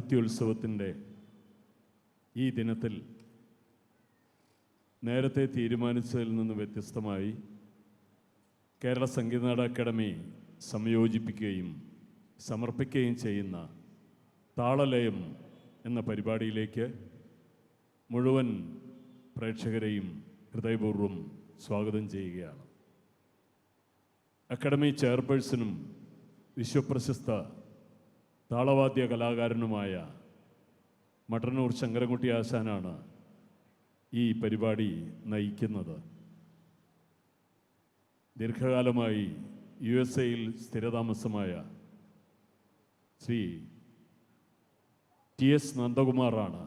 സാഹിത്യോത്സവത്തിൻ്റെ ഈ ദിനത്തിൽ നേരത്തെ തീരുമാനിച്ചതിൽ നിന്ന് വ്യത്യസ്തമായി കേരള സംഗീതനാട അക്കാദമി സംയോജിപ്പിക്കുകയും സമർപ്പിക്കുകയും ചെയ്യുന്ന താളലയം എന്ന പരിപാടിയിലേക്ക് മുഴുവൻ പ്രേക്ഷകരെയും ഹൃദയപൂർവ്വം സ്വാഗതം ചെയ്യുകയാണ്. അക്കാദമി ചെയർപേഴ്സണും വിശ്വപ്രശസ്ത താളവാദ്യ കലാകാരനുമായ മട്ടന്നൂർ ശങ്കരൻകുട്ടി ആശാനാണ് ഈ പരിപാടി നയിക്കുന്നത്. ദീർഘകാലമായി USA-യിൽ സ്ഥിരതാമസമായ ശ്രീ TS നന്ദകുമാറാണ്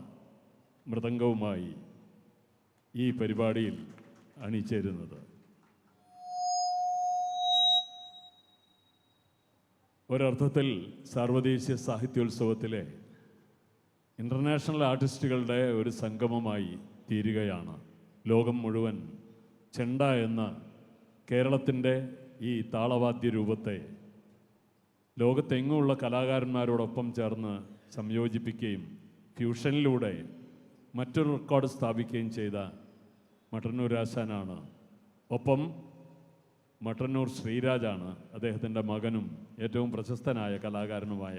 മൃദംഗവുമായി ഈ പരിപാടിയിൽ അണിചേരുന്നത്. ഒരർത്ഥത്തിൽ സാർവദേശീയ സാഹിത്യോത്സവത്തിലെ ഇൻ്റർനാഷണൽ ആർട്ടിസ്റ്റുകളുടെ ഒരു സംഗമമായി തീരുകയാണ്. ലോകം മുഴുവൻ ചെണ്ട എന്ന കേരളത്തിൻ്റെ ഈ താളവാദ്യ രൂപത്തെ ലോകത്തെങ്ങുമുള്ള കലാകാരന്മാരോടൊപ്പം ചേർന്ന് സംയോജിപ്പിക്കുകയും ഫ്യൂഷനിലൂടെ മറ്റൊരു റെക്കോർഡ് സ്ഥാപിക്കുകയും ചെയ്ത മട്ടന്നൂർ ആശാനാണ്. ഒപ്പം മട്ടന്നൂർ ശ്രീരാജാണ്, അദ്ദേഹത്തിൻ്റെ മകനും ഏറ്റവും പ്രശസ്തനായ കലാകാരനുമായ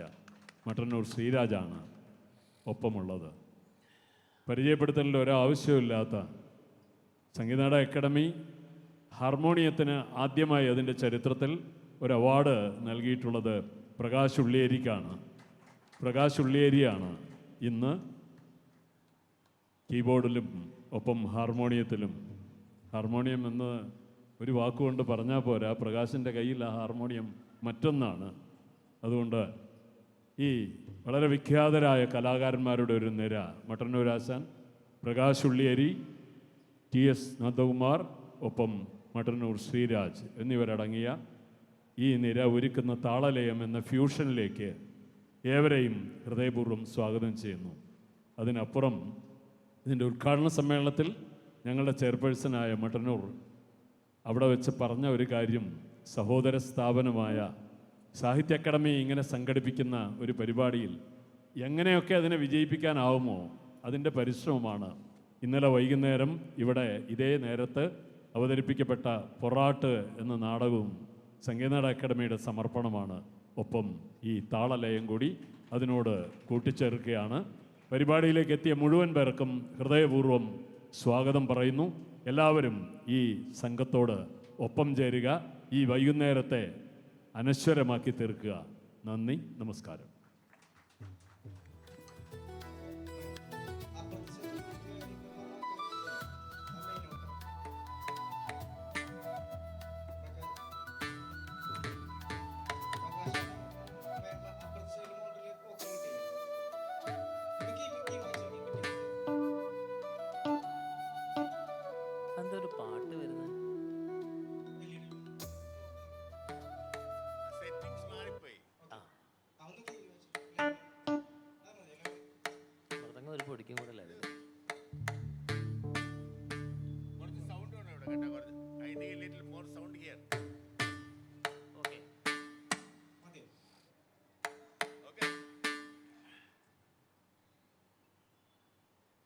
മട്ടന്നൂർ ശ്രീരാജാണ് ഒപ്പമുള്ളത്. പരിചയപ്പെടുത്തലിൻ്റെ ഒരാവശ്യമില്ലാത്ത സംഗീതനാട അക്കാദമി ഹാർമോണിയത്തിന് ആദ്യമായി അതിൻ്റെ ചരിത്രത്തിൽ ഒരു അവാർഡ് നൽകിയിട്ടുള്ളത് പ്രകാശ് ഉള്ളിയേരിക്കാണ്. പ്രകാശ് ഉള്ളിയേരിയാണ് ഇന്ന് കീബോർഡിലും ഒപ്പം ഹാർമോണിയത്തിലും, ഹാർമോണിയം എന്ന് ഒരു വാക്കുകൊണ്ട് പറഞ്ഞാൽ പോരാ, പ്രകാശിൻ്റെ കയ്യിൽ ആ ഹാർമോണിയം മറ്റൊന്നാണ്. അതുകൊണ്ട് ഈ വളരെ വിഖ്യാതരായ കലാകാരന്മാരുടെ ഒരു നിര, മട്ടന്നൂർ ആശാൻ, പ്രകാശ് ഉള്ളിയേരി, TS നന്ദകുമാർ, ഒപ്പം മട്ടന്നൂർ ശ്രീരാജ് എന്നിവരടങ്ങിയ ഈ നിര ഒരുക്കുന്ന താളലയം എന്ന ഫ്യൂഷനിലേക്ക് ഏവരെയും ഹൃദയപൂർവ്വം സ്വാഗതം ചെയ്യുന്നു. അതിനപ്പുറം ഇതിൻ്റെ ഉദ്ഘാടന സമ്മേളനത്തിൽ ഞങ്ങളുടെ ചെയർപേഴ്സണായ മട്ടന്നൂർ അവിടെ വെച്ച് പറഞ്ഞ ഒരു കാര്യം, സഹോദര സ്ഥാപനമായ സാഹിത്യ അക്കാദമി ഇങ്ങനെ സംഘടിപ്പിക്കുന്ന ഒരു പരിപാടിയിൽ എങ്ങനെയൊക്കെ അതിനെ വിജയിപ്പിക്കാനാവുമോ അതിൻ്റെ പരിശ്രമമാണ്. ഇന്നലെ വൈകുന്നേരം ഇവിടെ ഇതേ നേരത്ത് അവതരിപ്പിക്കപ്പെട്ട പൊറാട്ട് എന്ന നാടകവും സംഗീതനാട അക്കാദമിയുടെ സമർപ്പണമാണ്. ഒപ്പം ഈ താളലയം കൂടി അതിനോട് കൂട്ടിച്ചേർക്കുകയാണ്. പരിപാടിയിലേക്ക് എത്തിയ മുഴുവൻ പേർക്കും ഹൃദയപൂർവ്വം സ്വാഗതം പറയുന്നു. എല്ലാവരും ഈ സംഘത്തോട് ഒപ്പം ചേരുക, ഈ വൈകുന്നേരത്തെ അനശ്വരമാക്കി തീർക്കുക. നന്ദി, നമസ്കാരം. എന്തൊരു പാട്ട് വരുന്നത്? മൃദംഗം ഒരു പൊടിക്കും കൂടെ അല്ലേ?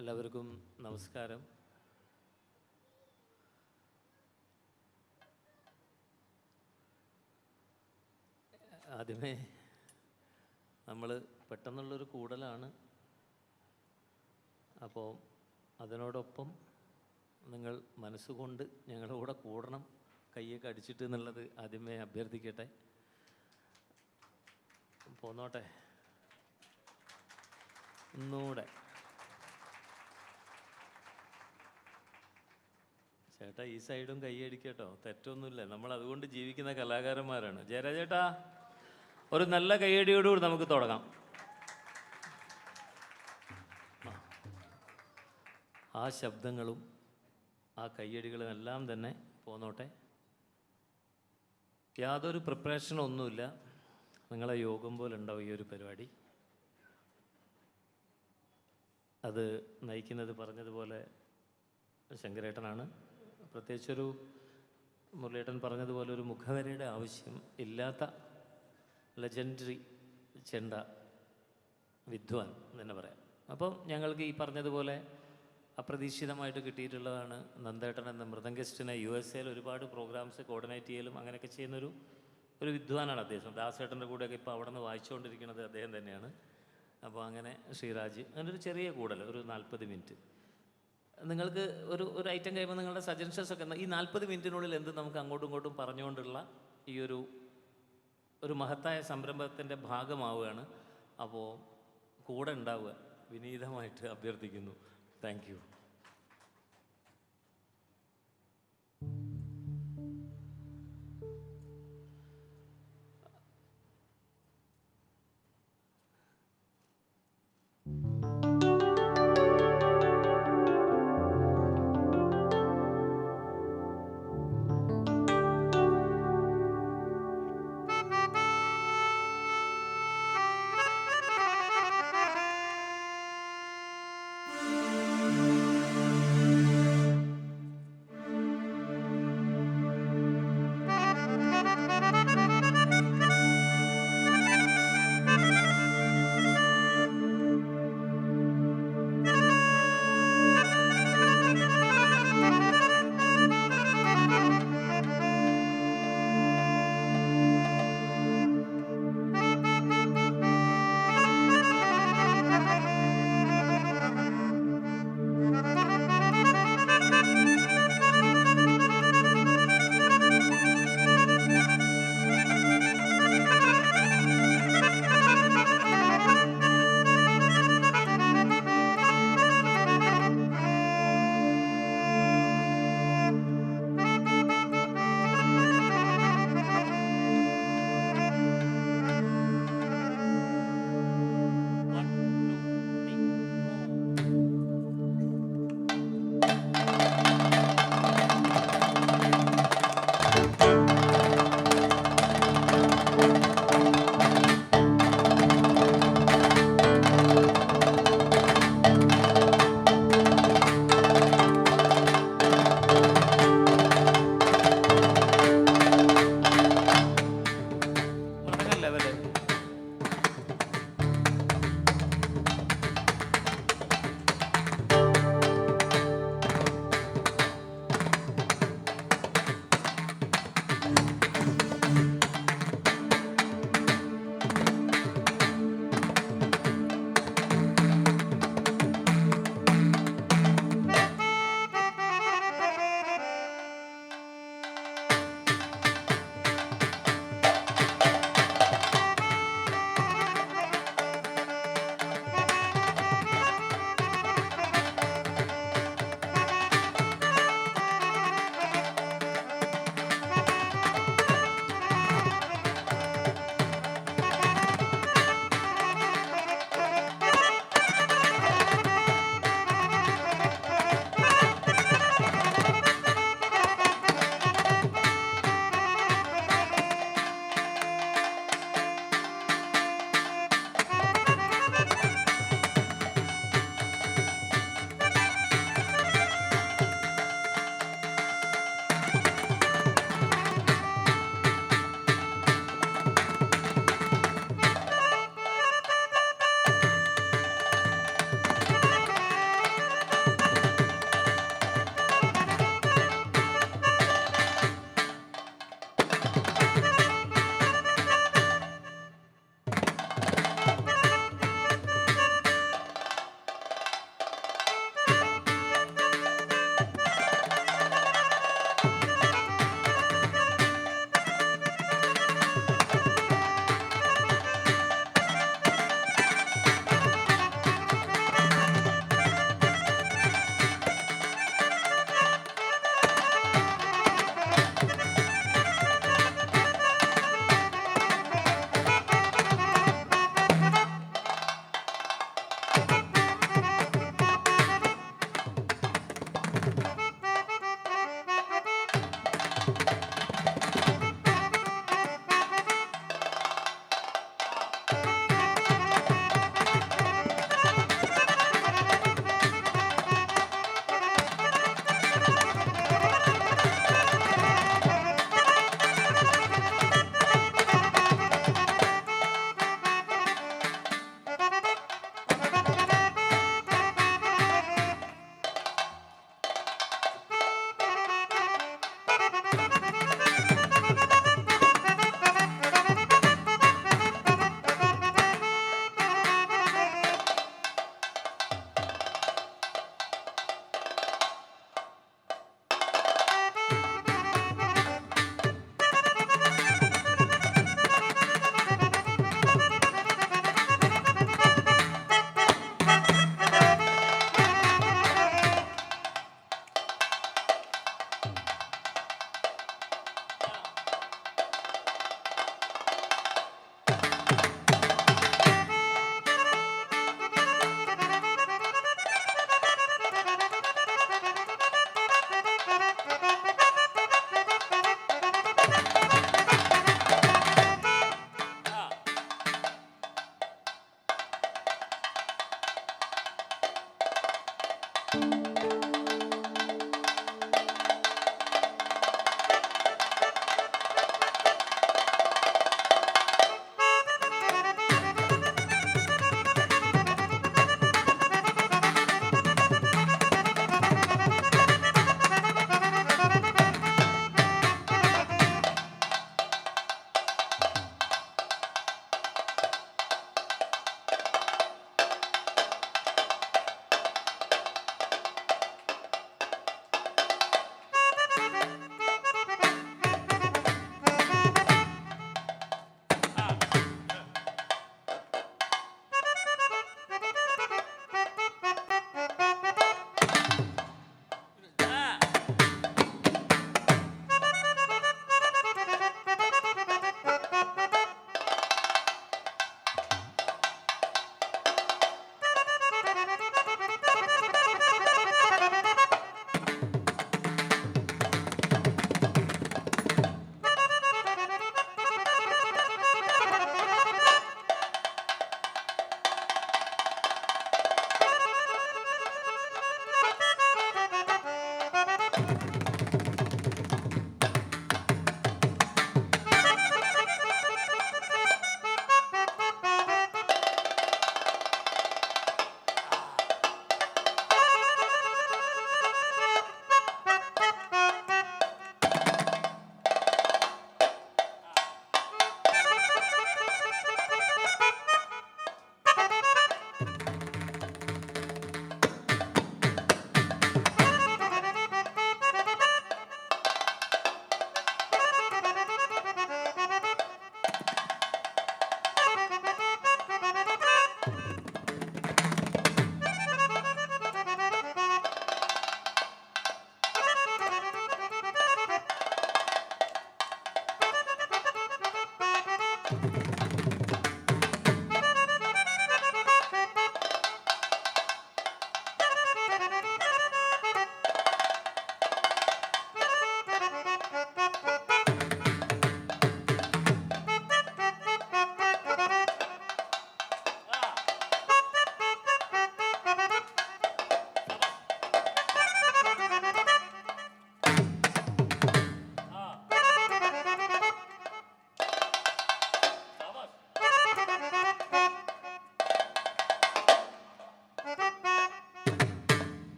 എല്ലാവർക്കും നമസ്കാരം. ആദ്യമേ നമ്മൾ പെട്ടെന്നുള്ളൊരു കൂടലാണ്. അപ്പോൾ അതിനോടൊപ്പം നിങ്ങൾ മനസ്സുകൊണ്ട് ഞങ്ങളുടെ കൂടെ കൂടണം, കയ്യൊക്കെ അടിച്ചിട്ട് എന്നുള്ളത് ആദ്യമേ അഭ്യർത്ഥിക്കട്ടെ. പോന്നോട്ടെ, ഒന്നുകൂടെ ചേട്ടാ ഈ സൈഡും കൈയടിക്കട്ടോ, തെറ്റൊന്നുമില്ല. നമ്മൾ അതുകൊണ്ട് ജീവിക്കുന്ന കലാകാരന്മാരാണ്. ജയരാജേട്ടാ, ഒരു നല്ല കൈയടിയോടുകൂടി നമുക്ക് തുടങ്ങാം. ആ ശബ്ദങ്ങളും ആ കൈയടികളും എല്ലാം തന്നെ പോന്നോട്ടെ. യാതൊരു പ്രിപ്പറേഷനും ഒന്നുമില്ല, നിങ്ങളെ യോഗം പോലെ ഉണ്ടാവും ഈ ഒരു പരിപാടി. അത് നയിക്കുന്നത് പറഞ്ഞതുപോലെ ശങ്കരേട്ടനാണ്. പ്രത്യേകിച്ചൊരു മുരളീയേട്ടൻ പറഞ്ഞതുപോലെ ഒരു മുഖവരയുടെ ആവശ്യം ഇല്ലാത്ത ലെജൻഡറി ചെണ്ട വിദ്വാൻ എന്ന് തന്നെ പറയാം. അപ്പം ഞങ്ങൾക്ക് ഈ പറഞ്ഞതുപോലെ അപ്രതീക്ഷിതമായിട്ട് കിട്ടിയിട്ടുള്ളതാണ് നന്ദേട്ടൻ എന്ന മൃദംഗിസ്റ്റിനെ USA ഒരുപാട് പ്രോഗ്രാംസ് കോർഡിനേറ്റ് ചെയ്യലും അങ്ങനെയൊക്കെ ചെയ്യുന്നൊരു വിദ്വാനാണ് അദ്ദേഹം. ദാസേട്ടൻ്റെ കൂടെയൊക്കെ ഇപ്പോൾ അവിടെ നിന്ന് വായിച്ചുകൊണ്ടിരിക്കുന്നത് അദ്ദേഹം തന്നെയാണ്. അപ്പോൾ അങ്ങനെ ശ്രീരാജ് അങ്ങനെ ഒരു ചെറിയ കൂടൽ ഒരു 40 മിനിറ്റ് നിങ്ങൾക്ക് ഒരു ഐറ്റം കഴിയുമ്പോൾ നിങ്ങളുടെ സജഷൻസ് ഒക്കെ ഈ 40 മിനിറ്റിനുള്ളിൽ എന്ത് നമുക്ക് അങ്ങോട്ടും ഇങ്ങോട്ടും പറഞ്ഞുകൊണ്ടുള്ള ഈ ഒരു മഹത്തായ സംരംഭത്തിൻ്റെ ഭാഗമാവുകയാണ്. അപ്പോൾ കൂടെ ഉണ്ടാവുക വിനീതമായിട്ട് അഭ്യർത്ഥിക്കുന്നു. Thank you.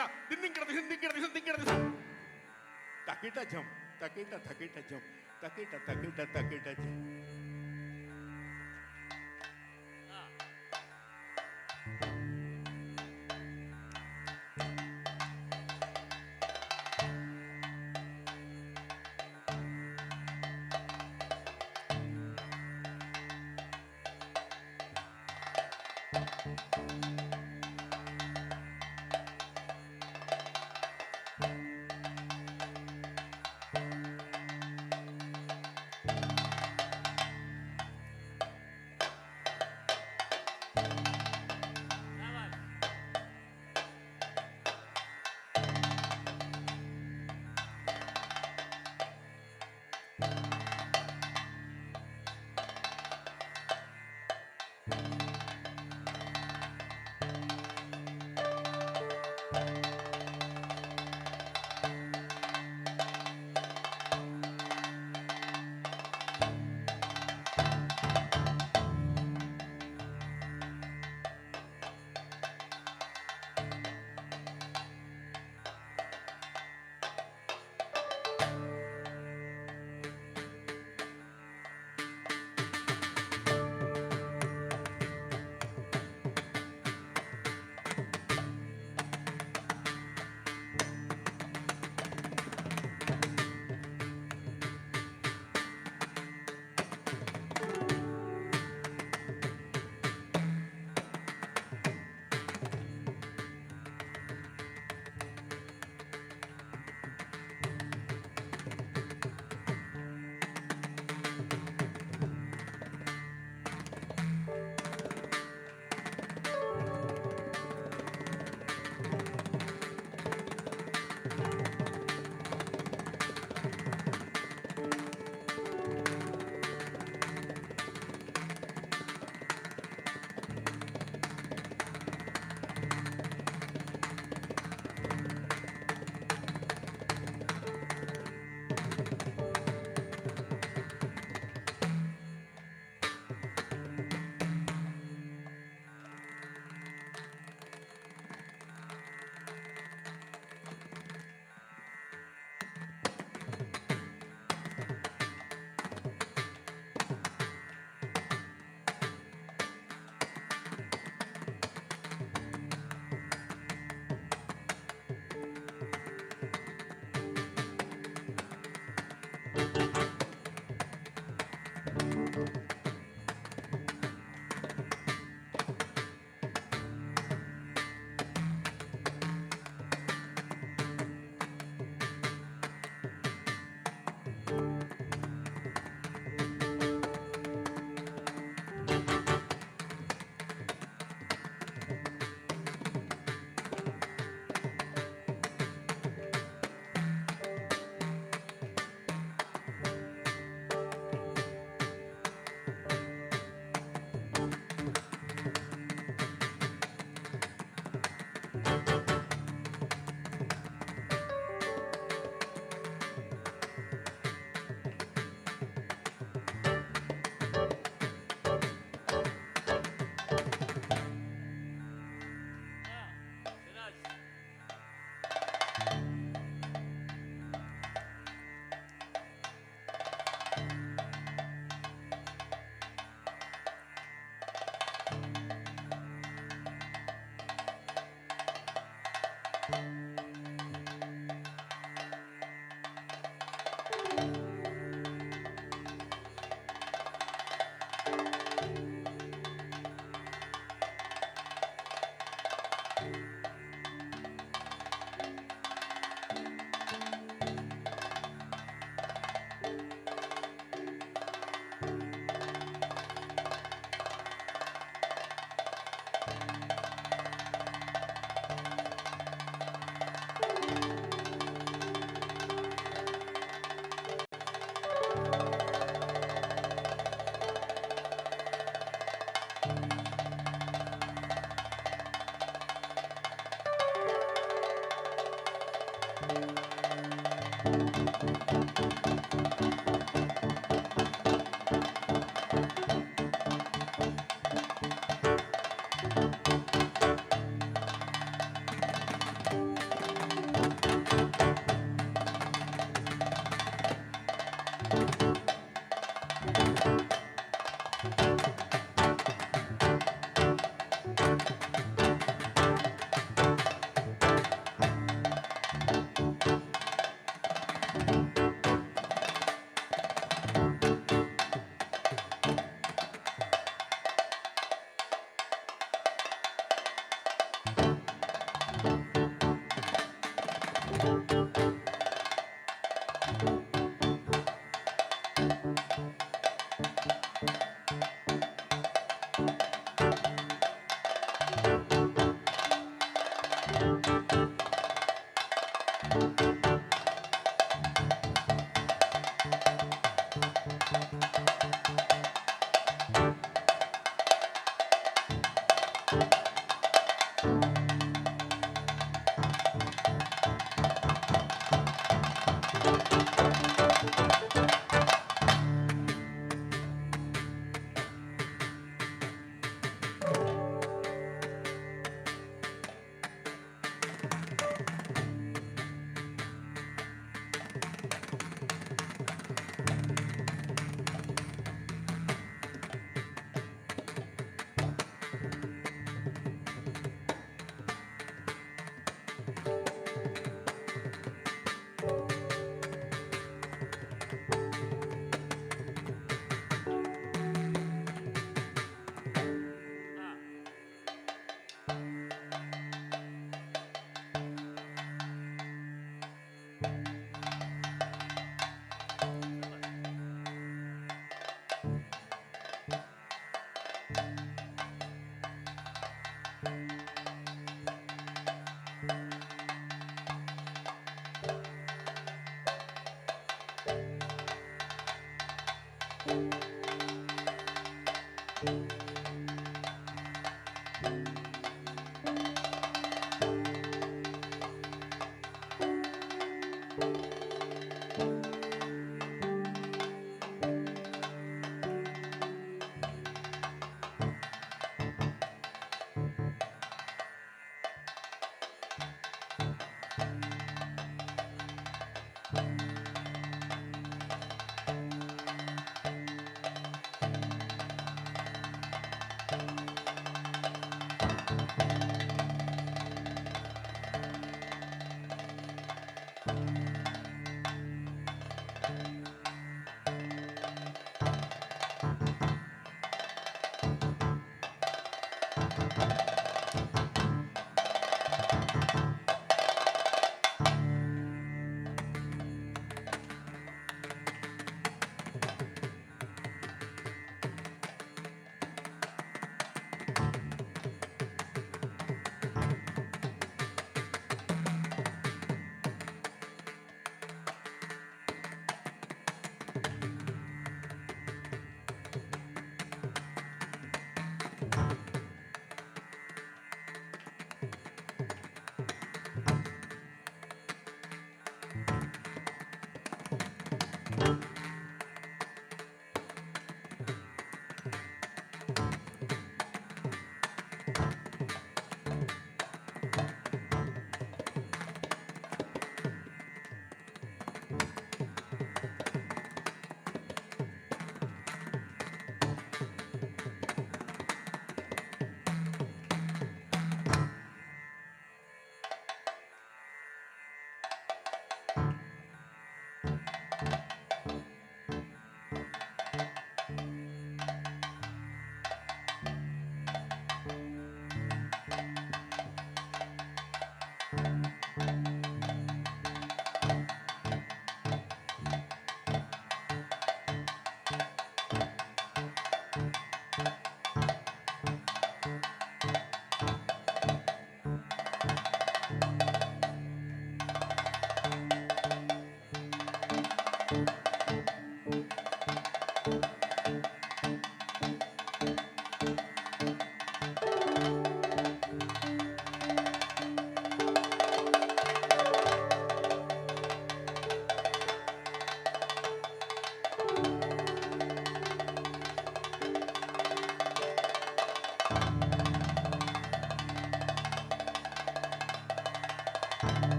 da dinningra dinningra dinningra takita jam takita jam takita jam.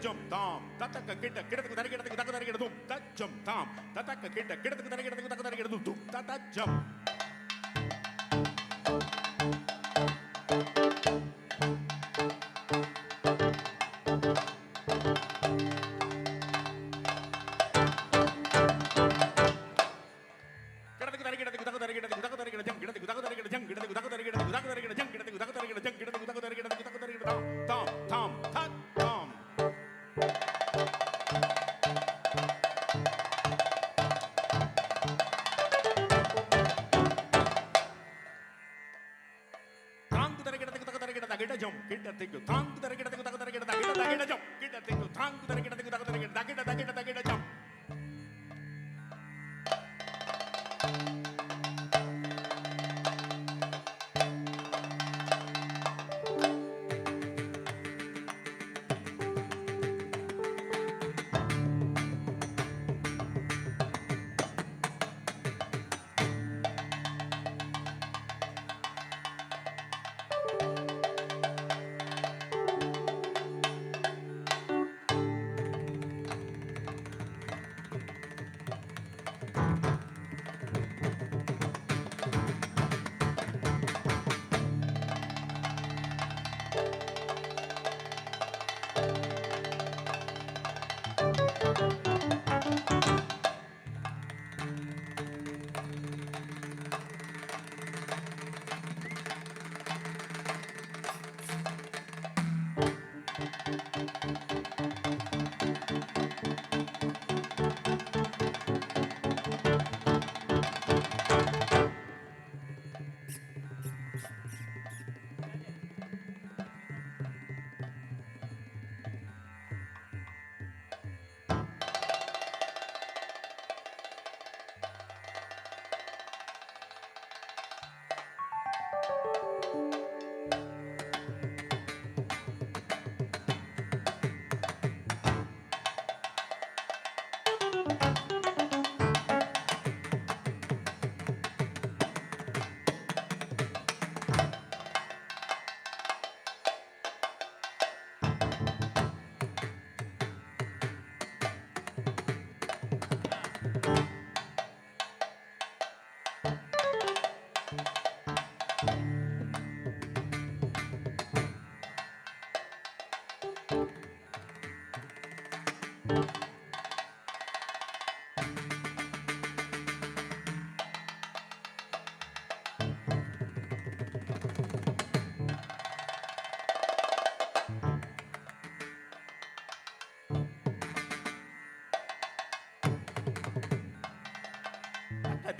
jump tom tataka kita kita kita kita kita kita kita dum ta jump tom tataka kita kita kita kita kita kita kita dum ta jump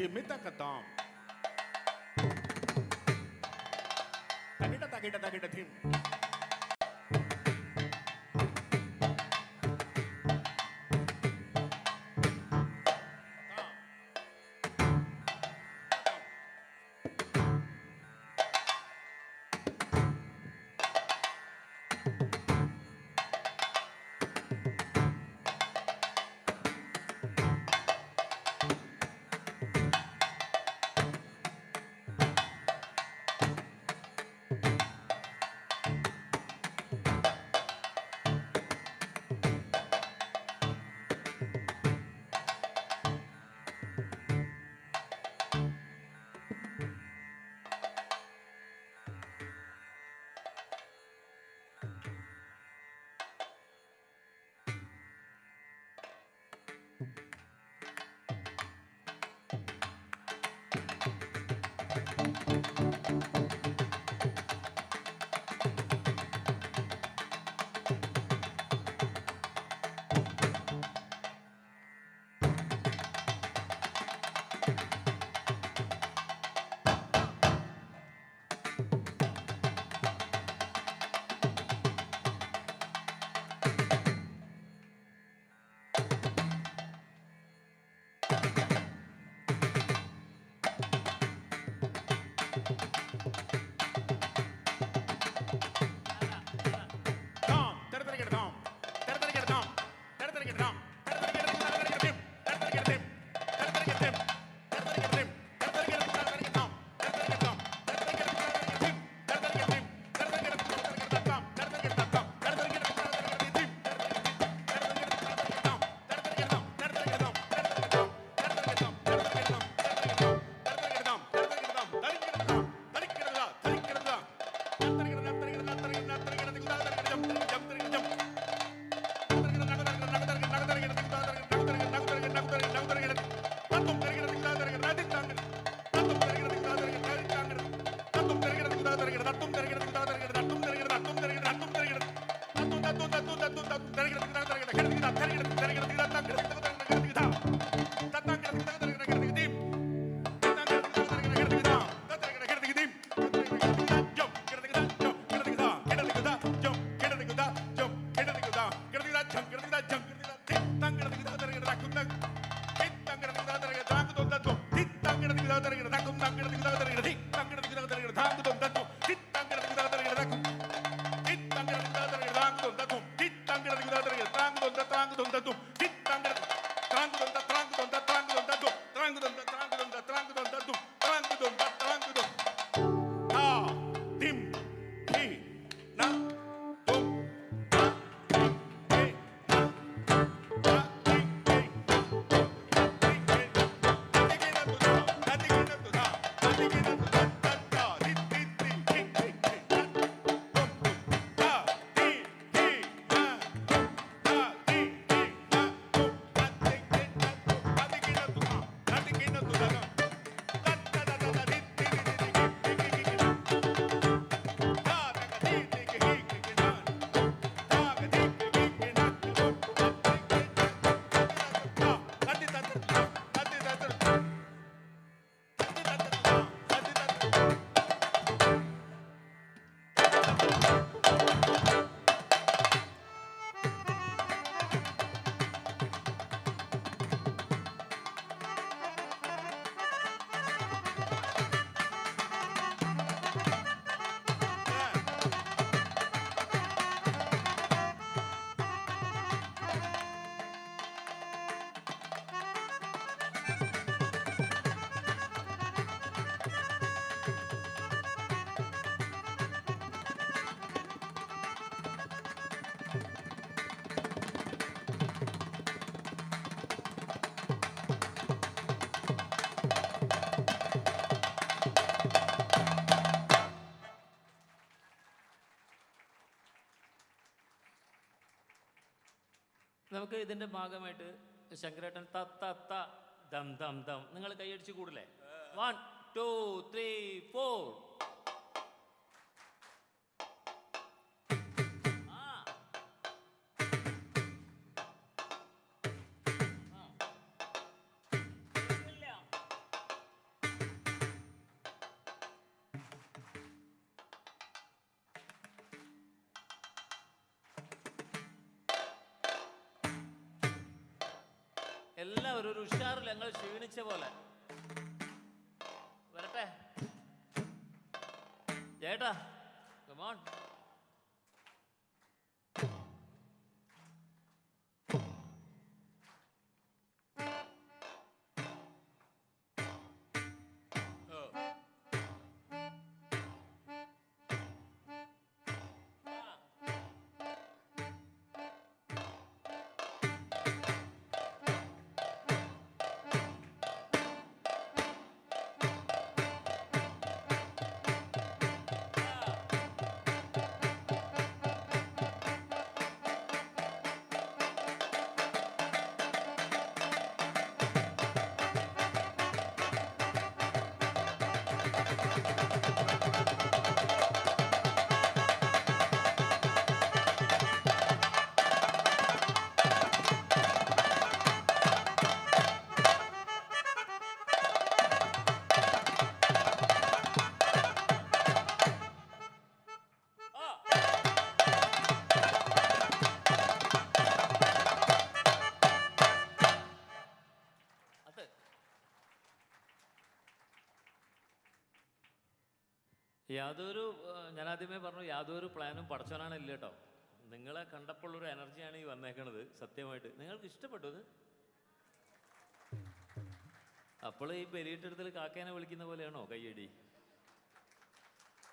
Dimmi takatam. Takita dim. നമുക്ക് ഇതിൻ്റെ ഭാഗമായിട്ട് ശങ്കരേട്ടൻ ത ത ത ദം ദം ദം നിങ്ങൾ കൈയടിച്ച് കൂടില്ലേ? 1 2 3 4. എല്ലാവരും ഒരു ഉഷാറിൽ ഞങ്ങൾ ക്ഷീണിച്ച പോലെ വരട്ടെ. ചേട്ടാ കമോൺ. യാതൊരു ഞാനാദ്യമേ പറഞ്ഞു യാതൊരു പ്ലാനും പടച്ചവനാണ് ഇല്ല കേട്ടോ. നിങ്ങളെ കണ്ടപ്പോഴുള്ളൊരു എനർജിയാണ് ഈ വന്നേക്കണത്. സത്യമായിട്ട് നിങ്ങൾക്ക് ഇഷ്ടപ്പെട്ടു അത്? അപ്പോൾ ഈ ബലിയിട്ടെടുത്തിൽ കാക്കേനെ വിളിക്കുന്ന പോലെയാണോ കയ്യടി?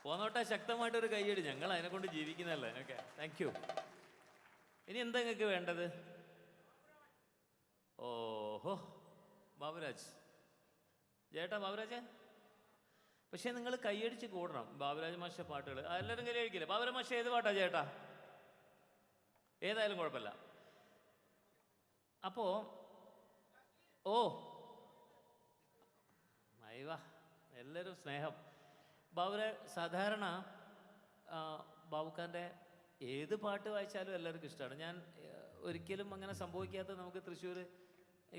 പോന്നോട്ടെ, ശക്തമായിട്ടൊരു കയ്യടി. ഞങ്ങൾ അതിനെ കൊണ്ട് ജീവിക്കുന്നതല്ലേ. Okay, thank you. ഇനി എന്താ നിങ്ങൾക്ക് വേണ്ടത്? ഓഹോ, ബാബുരാജ് ചേട്ടാ, ബാബുരാജ്. പക്ഷേ നിങ്ങൾ കൈയടിച്ച് കൂടണം. ബാബുരാജ് മാഷ പാട്ടുകൾ എല്ലാവരും കൈയടിക്കില്ല. ബാബുരാജ് മാഷ ഏത് പാട്ടാ ചേട്ടാ? ഏതായാലും കുഴപ്പമില്ല. അപ്പോൾ ഓ അയവാ, എല്ലാവരും സ്നേഹം. ബാബുരാജ് സാധാരണ ബാബുഖാൻ്റെ ഏത് പാട്ട് വായിച്ചാലും എല്ലാവർക്കും ഇഷ്ടമാണ്. ഞാൻ ഒരിക്കലും അങ്ങനെ സംഭവിക്കാത്ത നമുക്ക് തൃശ്ശൂർ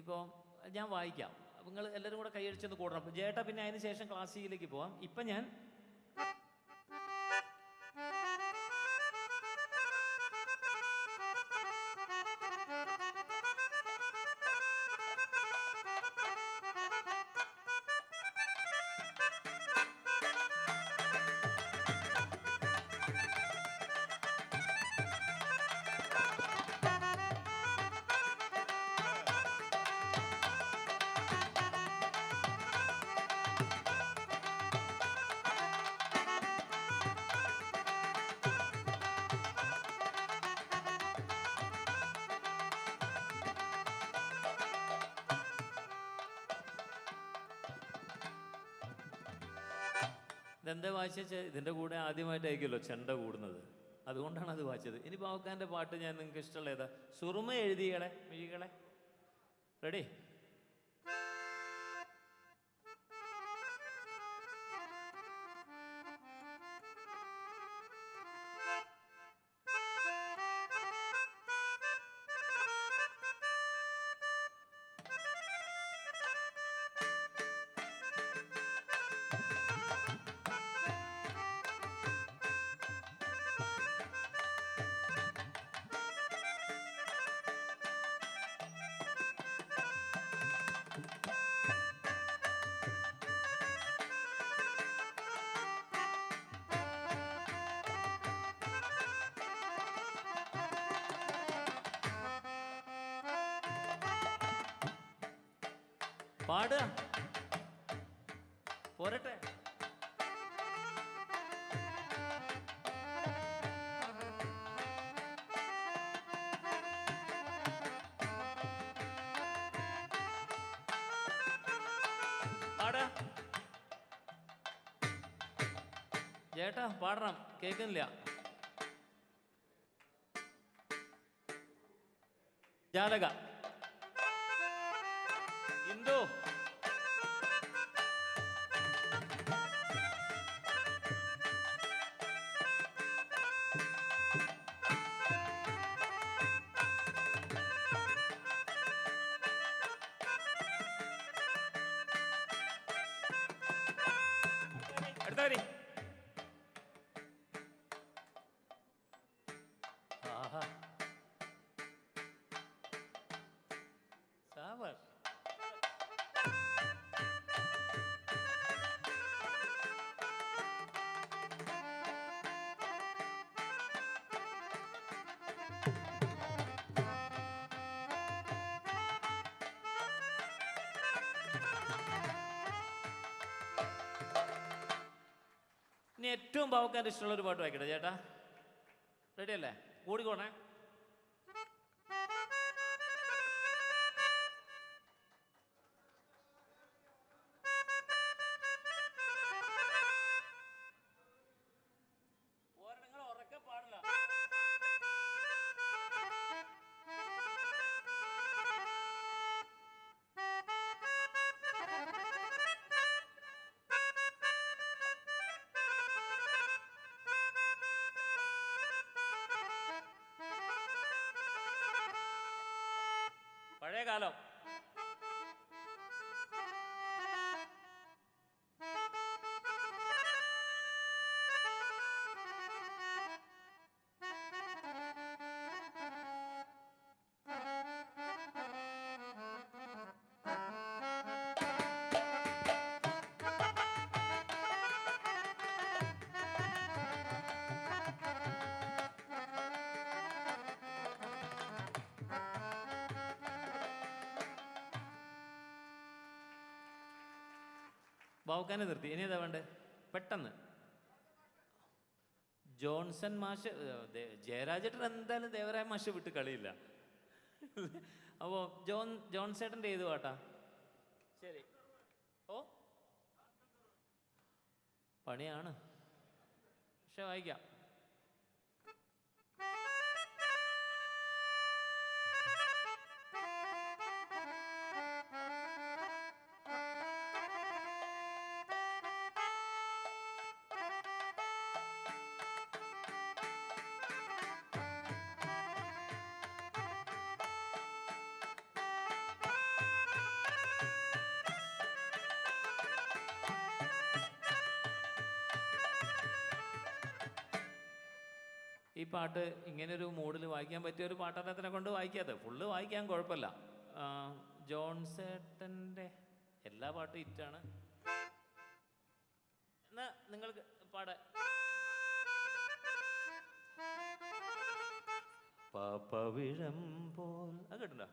ഇപ്പോൾ ഞാൻ വായിക്കാം. അപ്പം നിങ്ങൾ എല്ലാവരും കൂടെ കൈയടിച്ചൊന്ന് കൂടണം. അപ്പം ചേട്ടാ പിന്നെ അതിന് ശേഷം ക്ലാസ്സിലേക്ക് പോവാം. ഇപ്പം ഞാൻ ഇതെന്താ വായിച്ച ഇതിൻ്റെ കൂടെ ആദ്യമായിട്ടായിരിക്കുമല്ലോ ചെണ്ട കൂടുന്നത്, അതുകൊണ്ടാണ് അത് വായിച്ചത്. ഇനി ബാബുഖാൻ്റെ പാട്ട് ഞാൻ നിങ്ങൾക്ക് ഇഷ്ടമുള്ള ഏതാ? സുറുമ എഴുതികളെ മിഴികളെ. റെഡി? പാടുക പോരട്ടെ. പാടാ ചേട്ടാ, പാടണം, കേൾക്കുന്നില്ല. ജാലക, ഇന്ദു, അടുത്തവരി. ആഹാ, സാബാഷ്. ഇനി ഏറ്റവും പാവക്കാൻ്റെ ഇഷ്ടമുള്ള ഒരു പാട്ട് വായിക്കട്ടെ ചേട്ടാ. റെഡി അല്ലേ? കൂടിക്കോണേ. നിങ്ങൾ ഉറക്കെ പാടില്ല. പഴയ കാലം. ബാവുക്കാനെ നിർത്തി. ഇനി ഏതാ വേണ്ടേ? പെട്ടെന്ന് ജോൺസൺ മാഷ്. ജയരാജേട്ടൻ എന്തായാലും ദേവരായ മാഷ് വിട്ട് കളിയില്ല. അപ്പോൾ ജോൺസേട്ടൻ്റെ ഏത് പാട്ടാ? ശരി. ഓ, പണിയാണ്, പക്ഷെ വായിക്കാം. ഈ പാട്ട് ഇങ്ങനൊരു മൂഡിൽ വായിക്കാൻ പറ്റിയ ഒരു പാട്ടത്തിനെ കൊണ്ട് വായിക്കാതെ ഫുള്ള് വായിക്കാൻ കുഴപ്പമില്ല. ജോൺസേട്ടൻ്റെ എല്ലാ പാട്ടും ഹിറ്റാണ്. എന്നാ നിങ്ങൾക്ക് പാട പാപ്പവിഴം പോൽ അത് കേട്ടോ.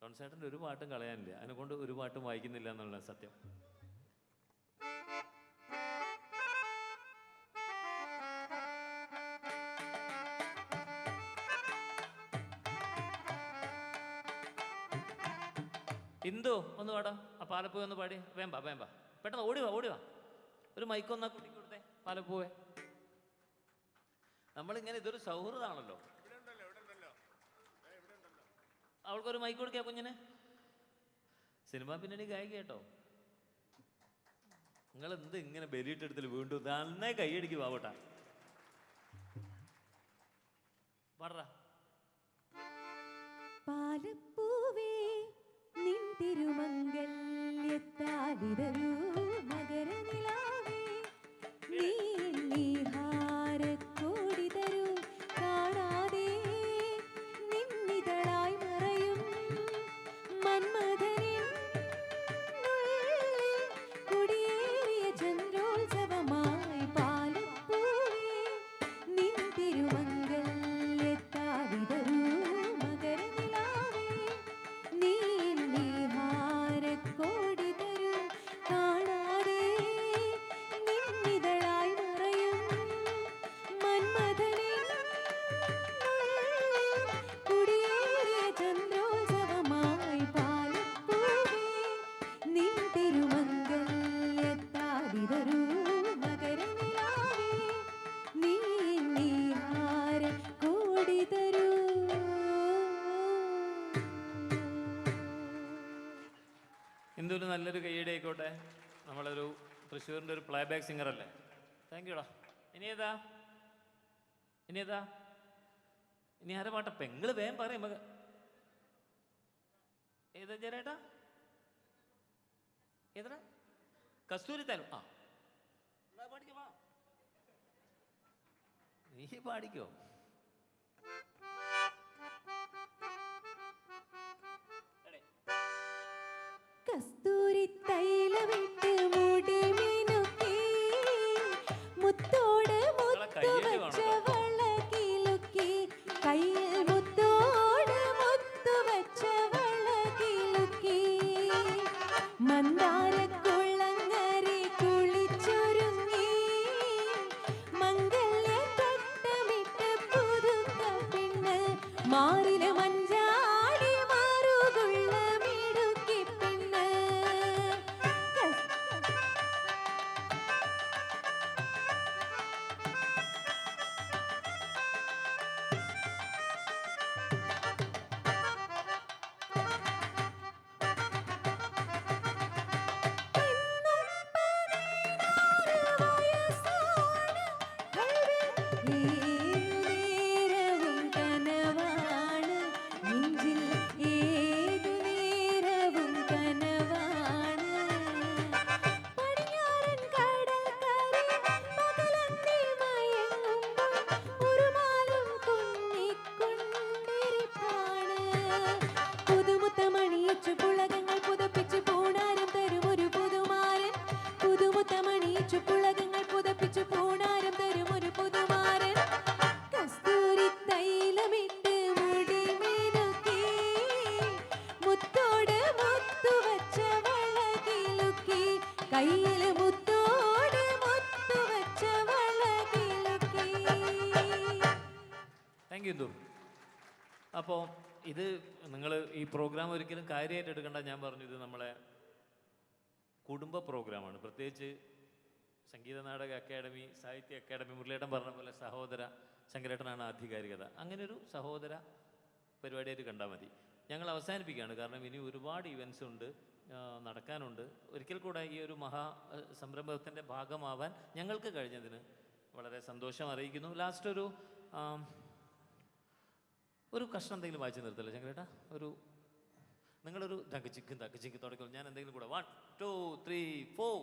ജോൺസേട്ടൻ്റെ ഒരു പാട്ടും കളയാനില്ല, അതിനെക്കൊണ്ട് ഒരു പാട്ടും വായിക്കുന്നില്ല എന്നുള്ള സത്യം. ഇന്ദു ഒന്ന് പാടാ. ആ പാലപ്പൂവ ഒന്ന് പാടി. വേമ്പ പെട്ടെന്ന് ഓടിവാ. ഒരു മൈക്കൊന്നാ കുട്ടിക്ക് കൊടുത്തേ. പാലപ്പൂവേ, നമ്മളിങ്ങനെ ഇതൊരു സൗഹൃദമാണല്ലോ. അവൾക്കൊരു മൈക്ക് കൊടുക്കുക കുഞ്ഞിന്. സിനിമ പിന്നണി ഗായിക കേട്ടോ. നിങ്ങൾ എന്ത് ഇങ്ങനെ ബലിയിട്ടെടുത്തില്ല വീണ്ടും നന്നായി കൈയടിക്ക് പാവട്ടാ. പാടറാ. പാലപ്പൂവേ നിൻ തിരുമംഗല്യത്താലിതരൂ മകരനിലാവേ നീ ഹാരക്കോടി തരൂ കാണാതെ നിന്നിതളായി മറയും മന്മഥനിൻ കുടിയേറിയ ചന്ദ്രോത്സവമായി പാലപ്പൂവേ നിൻ തിരുമംഗല്യത്താലിതരൂ മകരനിലാവേ നീ ഹാരക്കോടി തരൂ ഇന്ദുവിന് നല്ലൊരു കൈയടി ആയിക്കോട്ടെ. നമ്മളൊരു തൃശ്ശൂരിൻ്റെ ഒരു പ്ലേ ബാക്ക് സിംഗർ അല്ലേ. താങ്ക് യുടാ. ഇനി ഏതാ ഇനി ആരെ പാട്ട? പെങ്ങള് വേഗം പറയും. ഏതാ ചേരേട്ടാ? ഏതാ? കസ്തൂരി തരും. ആ പാടിക്കോ, വാ. നീ പാടിക്കോ. കസ്തൂരി തൈലമിട്ട് മുടി മിനുക്കി മുത്തോട് മുത്തു വച്ച വളകിലുക്കി കയ്യിൽ മുത്തോട് മുത്തു വച്ച വളകിലുക്കി മന്ദാരക്കുളങ്ങരി കുളിച്ചൊരുങ്ങി മംഗല്യ തട്ടമിട്ട് പുതുക്ക പെണ്ണ് മാറിലെ മഞ്ചാടി മാറുകൊള്ള മിടുക്കി പെണ്ണ്. ഏതുനേരവും കനവാണ് നെഞ്ചിൽ, ഏതുനേരവും കനവാണ്. പടിഞ്ഞാറൻ കടൽക്കരെ പകലന്തി മയങ്ങുമ്പോൾ ഉറുമാലും കുന്നിക്കൊണ്ടിരിപ്പാണ്. പുതുമുത്തമണിയിച്ചു പുളകങ്ങൾ പുതപ്പിച്ചു പൂണാരം തരുമൊരു പുതുമാരൻ. പുതുമുത്തമണിയിച്ചു പുളകങ്ങൾ പുതപ്പിച്ചു പൂണാരം തരുമൊരു പുതുമാരൻ. കസ്തൂരി തൈലമിട്ട് മുടി മിനുക്കി മുത്തോട് മുത്തു വച്ച വളകിലുക്കി കയ്യിൽ മുത്തോട് മുത്തു വച്ച വളകിലുക്കി. Thank you Indu. അപ്പോൾ ഇത് നിങ്ങൾ ഈ പ്രോഗ്രാം ഒരിക്കലും കാര്യമായിട്ട് എടുക്കേണ്ട. ഞാൻ പറഞ്ഞു ഇത് നമ്മളെ കുടുംബ പ്രോഗ്രാമാണ്. പ്രത്യേകിച്ച് സംഗീത നാടക അക്കാദമി, സാഹിത്യ അക്കാദമി, മുരളിയേട്ടൻ പറഞ്ഞ പോലെ സഹോദര ശങ്കരേട്ടനാണ് ആധികാരികത. അങ്ങനൊരു സഹോദര പരിപാടിയായിട്ട് കണ്ടാൽ മതി. ഞങ്ങൾ അവസാനിപ്പിക്കുകയാണ്. കാരണം ഇനി ഒരുപാട് ഇവൻറ്റ്സ് ഉണ്ട്, നടക്കാനുണ്ട്. ഒരിക്കൽ കൂടെ ഈ ഒരു മഹാ സംരംഭത്തിൻ്റെ ഭാഗമാവാൻ ഞങ്ങൾക്ക് കഴിഞ്ഞതിന് വളരെ സന്തോഷം അറിയിക്കുന്നു. ലാസ്റ്റ് ഒരു കഷ്ണം എന്തെങ്കിലും വായിച്ചു നിർത്തല്ലേ ശങ്കരേട്ടാ? നിങ്ങളൊരു തകച്ചിക്ക് തുടക്കം ഞാൻ എന്തെങ്കിലും കൂടെ 1 2 3 4